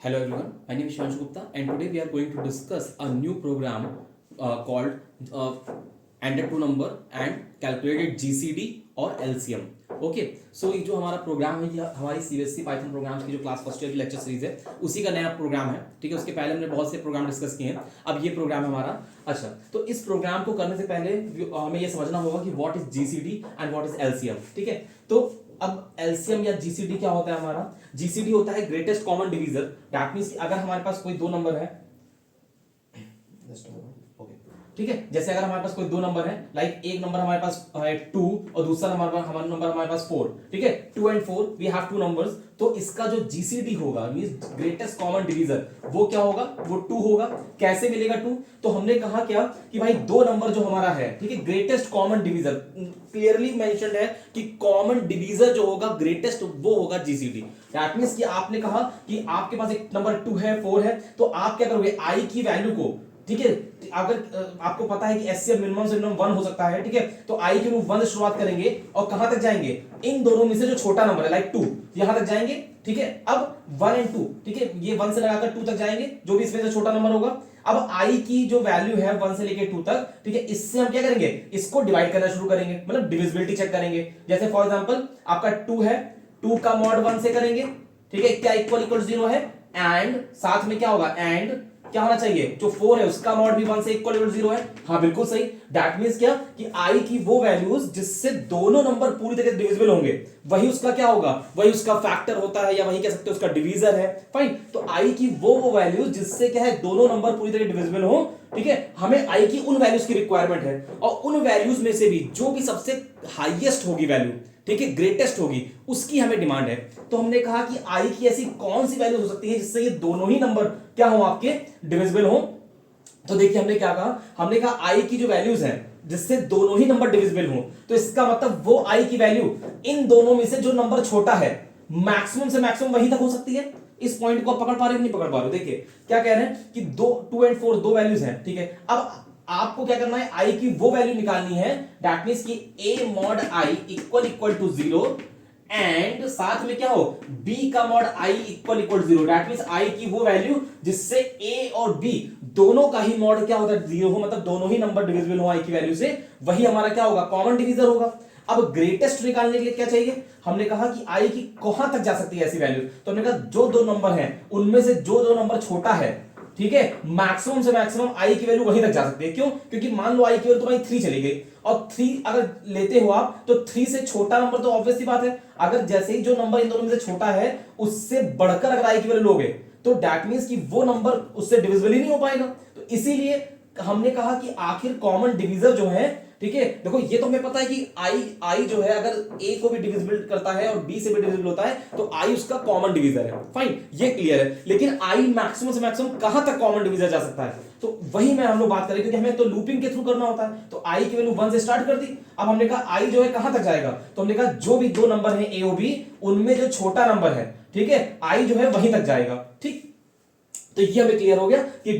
Hello everyone, my name is Shivanshu Gupta and today we are going to discuss a new program called Ended to Number and Calculated GCD और LCM. Okay so ये जो हमारा programme है, ये हमारी CBSE Python programmes की जो class first year की लेक्चर सीरीज है उसी का नया प्रोग्राम है. ठीक है, उसके पहले हमने बहुत से प्रोग्राम डिस्कस किए हैं, अब ये प्रोग्राम है हमारा. अच्छा, तो इस प्रोग्राम को करने से पहले हमें ये समझना होगा कि what is GCD and what is LCM. ठीक है, तो अब एलसीएम या जीसीडी क्या होता है हमारा? जीसीडी होता है greatest common divisor. That means अगर हमारे पास कोई दो नंबर है, ठीक है, जैसे अगर हमारे पास कोई दो नंबर है, लाइक एक नंबर हमारे पास है 2 और दूसरा नंबर हमारे पास 4. ठीक है, 2 and 4 we have two numbers. तो इसका जो जीसीडी होगा मींस ग्रेटेस्ट कॉमन डिवीजर, वो क्या होगा? वो 2 होगा. कैसे मिलेगा 2? तो हमने कहा क्या कि भाई दो नंबर जो हमारा है, ठीक है, greatest common divisor clearly mentioned है कि कॉमन डिवीजर जो होगा ग्रेटेस्ट वो होगा जीसीडी. दैट मींस कि आपने कहा कि आपके पास एक नंबर 2 है, 4 है, तो आप क्या करोगे? आई की वैल्यू को, ठीक है, अगर आपको पता है कि एचसीएफ मिनिमम से मिनिमम 1 हो सकता है, ठीक है, तो आई के 1 से शुरुआत करेंगे और कहां तक जाएंगे? इन दोनों में से जो छोटा नंबर है लाइक 2 यहां तक जाएंगे. ठीक है, अब 1 और 2, ठीक है, ये 1 से लगाकर 2 तक जाएंगे, जो भी इसमें से छोटा नंबर होगा. अब आई की जो वैल्यू है 1 से लेके 2 तक, ठीक है, इससे हम क्या करेंगे? इसको डिवाइड करना शुरू करेंगे, मतलब डिविजिबिलिटी चेक करेंगे. जैसे फॉर एग्जांपल आपका 2 है, 2 का मॉड 1 से करेंगे, ठीक है, क्या इक्वल 0 है, एंड साथ में क्या होगा? एंड क्या होना चाहिए? जो 4 है उसका मॉड भी 1 से इक्वल 0 है. हाँ बिल्कुल सही. दैट मींस क्या कि आई की वो वैल्यूज जिससे दोनों नंबर पूरी तरह से डिविजिबल होंगे, वही उसका क्या होगा? वही उसका फैक्टर होता है, या वही कह सकते हो उसका डिवीजर है. फाइन. तो आई की वो वैल्यूज जिससे क्या है दोनों नंबर पूरी तरह डिविजिबल हो. ठीक है, हमें आई की उन वैल्यूज की रिक्वायरमेंट है, और उन वैल्यूज में से भी जो भी सबसे हाईएस्ट होगी वैल्यू, ठीक है, ग्रेटेस्ट होगी, उसकी हमें डिमांड है. तो हमने कहा कि आई की ऐसी कौन सी वैल्यू हो सकती है जिससे ये दोनों ही नंबर क्या हो? आपके डिविजिबल हो. तो देखिए हमने क्या कहा, हमने कहा आई की जो वैल्यूज हैं जिससे दोनों ही नंबर डिविजिबल हो, तो इसका मतलब वो आई की वैल्यू इन दोनों में से जो नंबर छोटा है मैक्सिमम से मैक्सिमम वहीं तक हो सकती है. इस पॉइंट को आप पकड़ पा रहे हो नहीं पकड़ पा रहे हो? देखिए क्या कह रहे हैं कि 2 और 4 दो वैल्यूज हैं. ठीक है, अब आपको क्या करना है? आई की वो वैल्यू निकालनी है, दैट मींस कि a mod i equal to 0 and साथ में क्या हो? b का mod i equal 0. That means i की वो वैल्यू जिससे a और b दोनों का ही मॉड क्या होता है? 0 हो, मतलब दोनों ही नंबर डिविजिबल हो i की वैल्यू से, वही हमारा क्या होगा? कॉमन डिवीजर होगा. अब ग्रेटेस्ट निकालने के लिए क्या चाहिए? हमने कहा कि आई की कहां तक जा सकती है ऐसी वैल्यू. तो हमने कहा जो दो नंबर हैं उनमें से जो दो नंबर छोटा है, ठीक है, मैक्सिमम से मैक्सिमम आई की वैल्यू वहीं तक जा सकती है. क्यों? क्योंकि मान लो आई की वैल्यू तुम्हारी 3 चली गई, और 3 अगर लेते हो आप तो 3 से छोटा नंबर तो ऑब्वियस सी बात है, अगर जैसे ही जो नंबर इन दोनों में से छोटा है उससे बढ़कर अगर आई की वैल्यू लोगे तो दैट मींस कि वो नंबर उससे डिविजिबल ही नहीं हो पाएगा. तो इसीलिए हमने कहा कि आखिर कॉमन डिवीजर जो है, ठीक है, देखो ये तो हमें पता है कि आई जो है अगर ए को भी डिविजिबल करता है और बी से भी डिविजिबल होता है तो आई उसका कॉमन डिवीजर है. फाइन, ये क्लियर है. लेकिन आई मैक्सिमम से मैक्सिमम कहां तक कॉमन डिवीजर जा सकता है? तो वही मैं हम लोग बात करें, क्योंकि हमें तो लूपिंग के थ्रू करना होता है. तो आई की वैल्यू 1 से स्टार्ट कर दी. अब हमने कहा आई जो है कहां तक जाएगा? तो हमने कहा जो भी दो नंबर है ए और बी, उनमें जो छोटा नंबर है, ठीक है, आई जो है वहीं तक जाएगा. ठीक, तो ये हमें क्लियर हो गया कि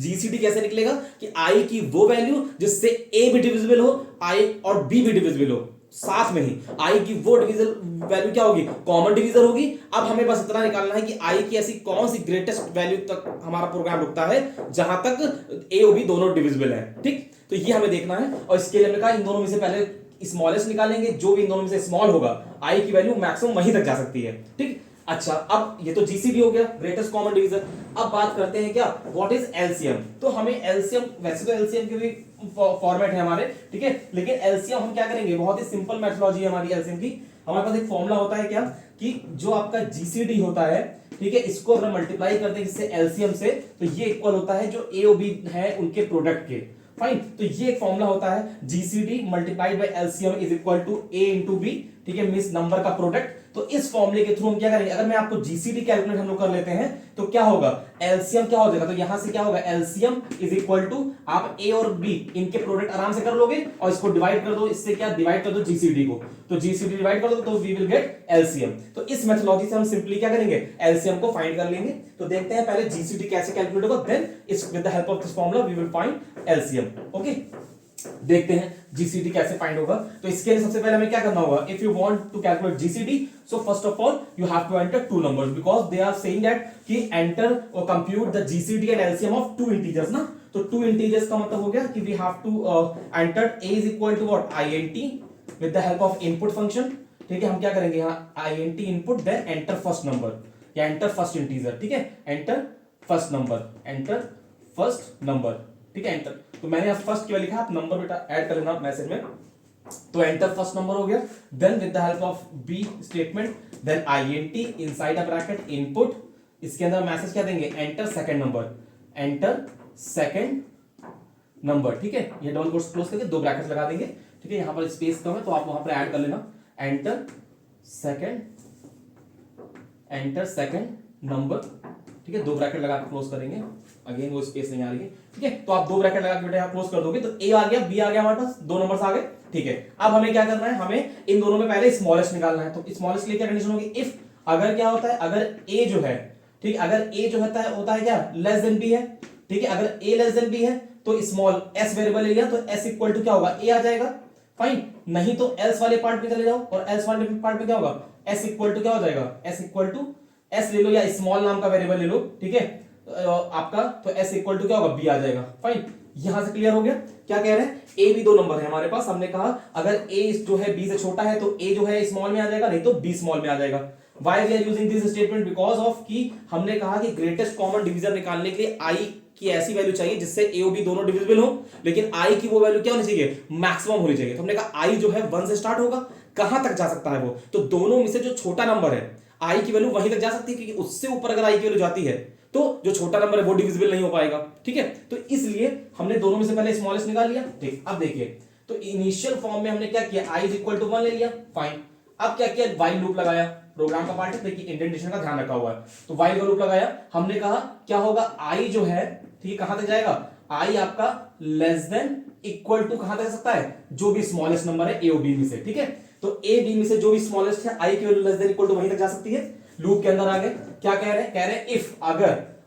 जीसीडी कैसे निकलेगा कि आई की वो वैल्यू जिससे ए भी डिविजिबल हो, आई और बी भी डिविजिबल हो, साथ में ही आई की वो डिविजल वैल्यू क्या होगी? कॉमन डिवीजर होगी. अब हमें बस इतना निकालना है कि आई की ऐसी कौन सी ग्रेटेस्ट वैल्यू तक हमारा प्रोग्राम रुकता है जहां तक ए और बी दोनों डिविजिबल है. ठीक, तो ये हमें देखना है, और इसके लिए हमने कहा इन दोनों में से पहले स्मॉलेस्ट निकालेंगे, जो भी इन दोनों में से स्मॉल होगा आई की वैल्यू मैक्सिमम वहीं तक जा सकती है. ठीक, अच्छा, अब ये तो जीसीडी हो गया, ग्रेटेस्ट कॉमन डिवीजर. अब बात करते हैं क्या, व्हाट इज एलसीएम. तो हमें एलसीएम, वैसे तो एलसीएम के भी फॉर्मेट है हमारे, ठीक है, लेकिन एलसीएम हम क्या करेंगे? बहुत ही सिंपल मेथोडोलॉजी है हमारी एलसीएम की. हमारे पास एक फॉर्मूला होता है क्या कि जो आपका जीसीडी होता है, ठीक है, इसको अगर मल्टीप्लाई करते हैं इससे एलसीएम से, तो ये इक्वल होता है जो ए और बी है उनके प्रोडक्ट के. फाइन, तो ये एक फॉर्मूला होता है GCD multiplied by LCM is equal to A into B. ठीक है, मींस नंबर का प्रोडक्ट. तो इस फॉर्मूले के थ्रू हम क्या करेंगे? अगर मैं आपको जीसीडी कैलकुलेट हम लोग कर लेते हैं तो क्या होगा? एलसीएम क्या हो जाएगा? तो यहां से क्या होगा? एलसीएम इज इक्वल टू आप ए और बी इनके प्रोडक्ट आराम से कर लोगे और इसको डिवाइड कर दो. इससे क्या डिवाइड कर दो? जीसीडी को. तो जीसीडी डिवाइड कर दो तो वी विल गेट एलसीएम. तो इस मेथोडोलॉजी से हम सिंपली क्या करेंगे? एलसीएम को फाइंड कर लेंगे. तो देखते हैं पहले जीसीडी कैसे कैलकुलेट होगा, देन इस with the help of this formula we will find LCM. Okay, देखते हैं जीसीडी कैसे फाइंड होगा। तो इसके लिए सबसे पहले हमें क्या करना होगा, if you want to calculate GCD, so first of all you have to enter two numbers, because they are saying that कि एंटर और compute the GCD and LCM of two integers ना। तो टू इंटीजर्स का मतलब हो गया कि we have to enter a is equal to what int with the help of input function. ठीक है, हम क्या करेंगे यहाँ int input then enter first number या एंटर फर्स्ट इंटीजर। ठीक है, enter first number, enter first number. ठीक है, एंटर। तो मैंने यहाँ फर्स्ट केवल लिखा, आप नंबर बेटा ऐड कर लेना मैसेज में। तो एंटर फर्स्ट नंबर हो गया, then with the help of B statement, then int inside a bracket input, इसके अंदर मैसेज क्या देंगे, enter second number, enter second number. ठीक है, ये डबल कोट्स क्लोज करके दो ब्रैकेट्स लगा देंगे। ठीक है, यहां पर स्पेस कम है तो आप वहां पर ऐड कर लेना, enter second, enter second number. ठीक है, दो ब्रैकेट लगा के क्लोज करेंगे, अगेन वो स्पेस नहीं आ रही है। ठीक है, तो आप दो ब्रैकेट लगा के बेटा यहां क्लोज कर दोगे तो ए आ गया, बी आ गया, हमारे पास दो नंबर्स आ गए। ठीक है, अब हमें क्या करना है, हमें इन दोनों में पहले स्मॉलेस्ट निकालना है। तो स्मॉलेस्ट के लिए क्या कंडीशन होगी, इफ अगर क्या होता है, अगर ए जो है, ठीक, अगर ए जो होता है क्या, लेस देन बी है। ठीक है, अगर ए लेस देन बी है तो स्मॉल एस वेरिएबल ले लिया तो एस इक्वल टू क्या होगा, ए आ जाएगा, फाइन। नहीं तो एल्स वाले पार्ट पे चले जाओ और एल्स वाले पार्ट पे क्या होगा, एस इक्वल टू क्या हो जाएगा, एस इक्वल टू एस ले लो या स्मॉल नाम का वेरिएबल ले लो। ठीक है, आपका तो एस इक्वल टू क्या होगा, बी आ जाएगा, फाइन। यहां से क्लियर हो गया। क्या कह रहे हैं, ए भी दो नंबर है हमारे पास, हमने कहा अगर ए जो है बी से छोटा है तो ए जो है स्मॉल में आ जाएगा, नहीं तो बी स्मॉल में आ जाएगा। Why we are using this statement? Because of कि हमने कहा कि ग्रेटेस्ट कॉमन डिवीजर निकालने के लिए आई की ऐसी वैल्यू चाहिए जिससे ए और बी दोनों डिविजिबल हो, लेकिन आई की वो वैल्यू क्या होनी चाहिए, मैक्सिमम होनी चाहिए। तो हमने कहा आई जो है 1 से स्टार्ट होगा, कहां तक जा सकता है वो, तो दोनों में से जो छोटा नंबर है आई की वैल्यू वहीं तक जा सकती है, क्योंकि उससे ऊपर अगर आई की वैल्यू जाती है तो जो छोटा नंबर है वो डिविजिबल नहीं हो पाएगा। ठीक है, तो इसलिए हमने दोनों में से पहले स्मॉलेस्ट निकाल लिया। ठीक, अब देखिए, तो इनिशियल फॉर्म में हमने क्या किया, आई इज इक्वल टू 1 ले लिया, फाइन। अब क्या किया, व्हाइल लूप लगाया, प्रोग्राम का पार्ट है, देखिए इंडेंटेशन का ध्यान रखा हुआ है। तो व्हाइल का लूप लगाया, हमने कहा क्या होगा, आई जो है, ठीक है, कहां तक जाएगा, आई आपका लेस देन इक्वल टू कहां तक जा सकता है, जो भी स्मॉलेस्ट नंबर है ए और बी में से। ठीक है, तो ए बी में से जो भी स्मॉलेस्ट है आई की value less than equal to वहीं तक जा सकती है। लूप के अंदर आ गए, क्या कह रहे हैं इफ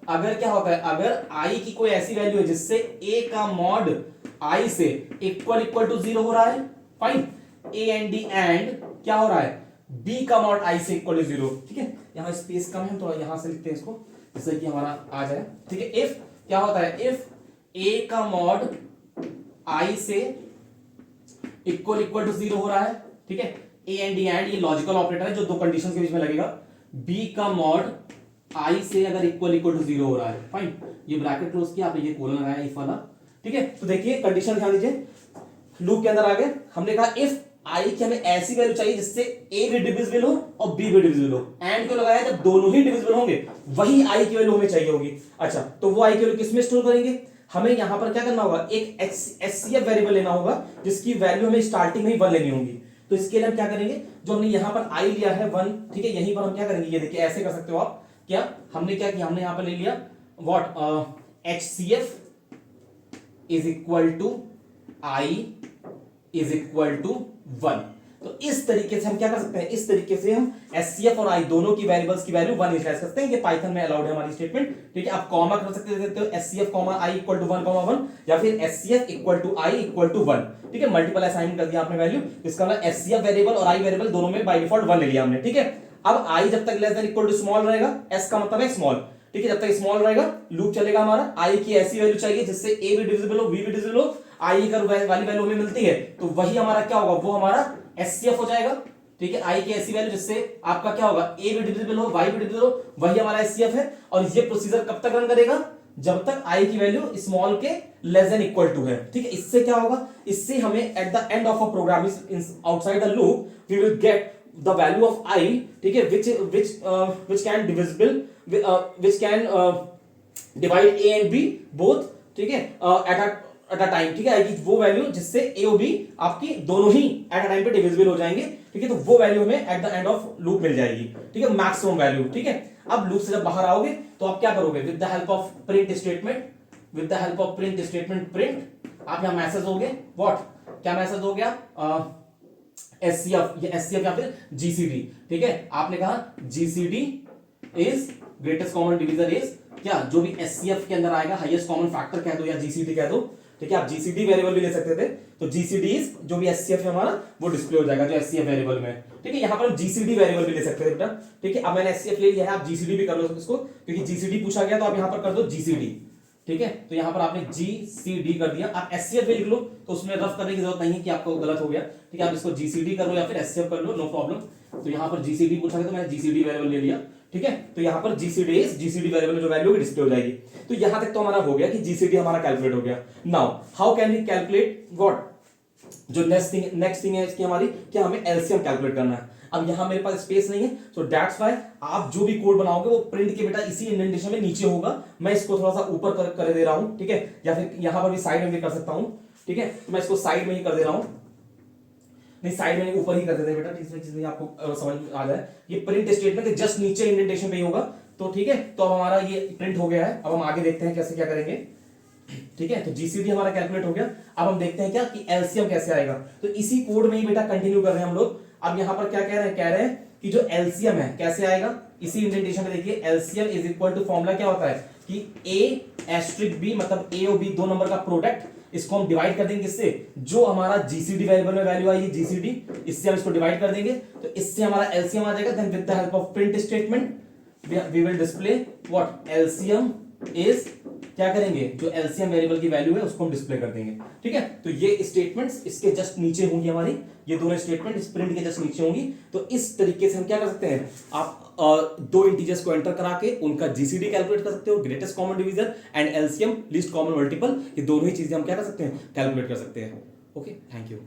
अगर क्या होता है, अगर आई की कोई ऐसी वैल्यू है जिससे ए का मॉड आई से इक्वल टू 0 हो रहा है, fine. A and D and क्या हो रहा है, बी का मॉड आई से इक्वल टू 0। ठीक है, यहां स्पेस कम है, थोड़ा यहां से लिखते हैं इसको जिससे कि हमारा आ जाए। ठीक है, इफ क्या होता है, इफ ए का मॉड आई से इक्वल टू 0 हो रहा है। ठीक है, ए एंड डी एंड ये लॉजिकल ऑपरेटर है जो दो कंडीशंस के बीच में लगेगा। बी का मॉड आई से अगर इक्वल टू 0 हो रहा है, फाइन। ये ब्रैकेट क्लोज किया, आपने ये कोलन लगाया इफ वाला। ठीक है, तो देखिए कंडीशन ध्यान दीजिए, लूप के अंदर आ गए, हमने कहा इफ आई की हमें ऐसी वैल्यू चाहिए जिससे ए भी डिविजिबल हो और बी भी डिविजिबल हो। एंड क्यों लगाया, जब दोनों ही डिविजिबल होंगे वही आई की वैल्यू हमें चाहिए होगी। अच्छा, तो वो आई की वैल्यू किसमें स्टोर करेंगे, हमें यहां पर क्या करना होगा, एक एचसीएफ वेरिएबल लेना होगा जिसकी वैल्यू हमें स्टार्टिंग में ही 1 लेनी होगी। तो इसके लिए हम क्या करेंगे, जो हमने यहां पर आई लिया है 1, ठीक है, यहीं पर हम क्या करेंगे, ये देखिए ऐसे कर सकते हो आप, क्या हमने क्या किया, हमने यहां पर ले लिया what, HCF is equal to i is equal to 1। तो इस तरीके से हम क्या कर सकते हैं, इस तरीके से हम एचसीएफ और आई दोनों की वेरिएबल्स की वैल्यू 1 इनिशियलाइज कर सकते हैं। ये पाइथन में अलाउड है हमारी स्टेटमेंट। ठीक है, आप कॉमा कर सकते हो, HCF comma i equal to 1, या फिर HCF equal to i equal to 1। ठीक है, मल्टीपल असाइन कर दिया आपने वैल्यू, इसका मतलब एचसीएफ वेरिएबल और आई वेरिएबल दोनों में बाय डिफॉल्ट 1 ले लिया हमने। ठीक है, अब आई जब तक less than equal to small रहेगा, एस का मतलब है स्मॉल। ठीक है, जब तक स्मॉल रहेगा लूप चलेगा हमारा। आई की ऐसी वैल्यू चाहिए जिससे ए भी डिविजिबल हो, बी भी डिविजिबल हो। आई का वाली वैल्यू हमें मिलती है तो वही हमारा क्या होगा, वो हमारा एचसीएफ हो जाएगा। ठीक है, आई की ऐसी वैल्यू जिससे आपका क्या होगा, ए भी डिविजिबल हो, वाई भी डिविजिबल हो, वही हमारा एचसीएफ है। और ये प्रोसीजर कब तक रन करेगा, जब तक आई की value small k less than equal to है। ठीक है, इससे क्या होगा, इससे हमें at the end of a program outside the loop we will get the value of i. ठीक है, which can divisible which can divide a and b both। ठीक है, एट अ टाइम। ठीक है, आएगी वो वैल्यू जिससे ए और बी आपकी दोनों ही एट अ टाइम पे डिविजिबल हो जाएंगे। ठीक है, तो वो वैल्यू हमें at the end of loop मिल जाएगी। ठीक है, मैक्सिमम वैल्यू। ठीक है, अब लूप से जब बाहर आओगे तो आप क्या करोगे, with the help of print statement, with the help of print statement print, आप यहां मैसेज दोगे व्हाट, क्या मैसेज हो गया, एचसीएफ, ये एचसीएफ या फिर जीसीडी। ठीक है, आपने कहा GCD is greatest common divisor is क्या, जो भी एचसीएफ के अंदर आएगा हाईएस्ट कॉमन फैक्टर कह दो या जीसीडी कह दो। ठीक है, आप जीसीडी वेरिएबल भी ले सकते थे, तो जीसीडी जो भी एचसीएफ है हमारा वो डिस्प्ले हो जाएगा जो एचसीएफ वेरिएबल में। ठीक है, यहाँ पर हम जीसीडी वेरिएबल भी ले सकते थे बेटा। ठीक है, अब मैंने एचसीएफ ले लिया है, आप जीसीडी भी कर लो इसको, क्योंकि जीसीडी पूछा गया तो आप यहाँ पर कर दो जीसीडी। ठीक है, तो यहां पर आपने जीसीडी कर दिया, आप एचसीएफ भी लिख लो, तो उसमें रफ करने की जरूरत नहीं है कि आपको गलत हो गया। ठीक है, आप इसको जीसीडी कर लो या फिर एचसीएफ कर लो, नो प्रॉब्लम। तो यहां पर जीसीडी पूछा गया तो मैंने जीसीडी वेरिएबल ले लिया। ठीक है, तो यहां पर जीसीडी वेरिएबल में जो वैल्यू होगी डिस्प्ले हो जाएगी। तो यहां तक तो हमारा हो गया कि जीसीडी हमारा कैलकुलेट हो गया। Now how can we calculate what, जो नेक्स्ट थिंग है इसकी हमारी, क्या हमें एलसीएम कैलकुलेट करना है। अब यहां मेरे पास स्पेस नहीं है, सो दैट्स व्हाई आप जो भी कोड बनाओगे वो प्रिंट के बेटा इसी इंडेंटेशन में नीचे होगा। मैं इसको थोड़ा सा ऊपर कर दे रहा हूं, ठीक है, या फिर यहां पर भी साइड में भी कर सकता हूं। ठीक है, तो मैं इसको साइड में ही कर दे रहा हूं, नहीं साइड में ऊपर ही कर देते हैं बेटा, जिसमें चीजें आपको समझ में आ जाए। ये प्रिंट स्टेटमेंट के जस्ट नीचे इंडेंटेशन पे ही होगा। तो ठीक है, तो अब हमारा ये प्रिंट हो गया है। अब हम आगे देखते हैं कैसे क्या करेंगे। ठीक है, तो जीसीडी हमारा कैलकुलेट हो गया। अब हम देखते हैं क्या कि एलसीएम कैसे आएगा। तो इसी कोड में ही बेटा कंटिन्यू कर रहे हैं हम लोग। अब यहां पर क्या कह रहे हैं कि जो एलसीएम है कैसे आएगा, इसी इंडेंटेशन में देखिए, LCM is equal to formula क्या होता है कि ए एस्ट्रिक बी, मतलब ए और बी दो नंबर का प्रोडक्ट, इसको हम डिवाइड कर देंगे किससे, जो हमारा जीसीडी वेरिएबल में वैल्यू आई है जीसीडी, इससे हम इसको डिवाइड कर देंगे, तो इससे हमारा एलसीएम आ जाएगा। Then with the help of print statement we will display what LCM is, क्या करेंगे, जो एलसीएम वेरिएबल की वैल्यू है उसको हम डिस्प्ले कर देंगे। ठीक है, तो ये स्टेटमेंट्स इसके जस्ट नीचे होंगी हमारी, ये दोनों स्टेटमेंट इस प्रिंट के जस्ट नीचे होंगी। तो इस तरीके से हम क्या कर सकते हैं, आप दो इंटीजर्स को एंटर करा के उनका जीसीडी कैलकुलेट कर सकते हो, greatest common divisor and LCM least common multiple, ये दोनों ही चीजें हम क्या कर सकते हैं, कैलकुलेट कर सकते हैं। Okay, thank you.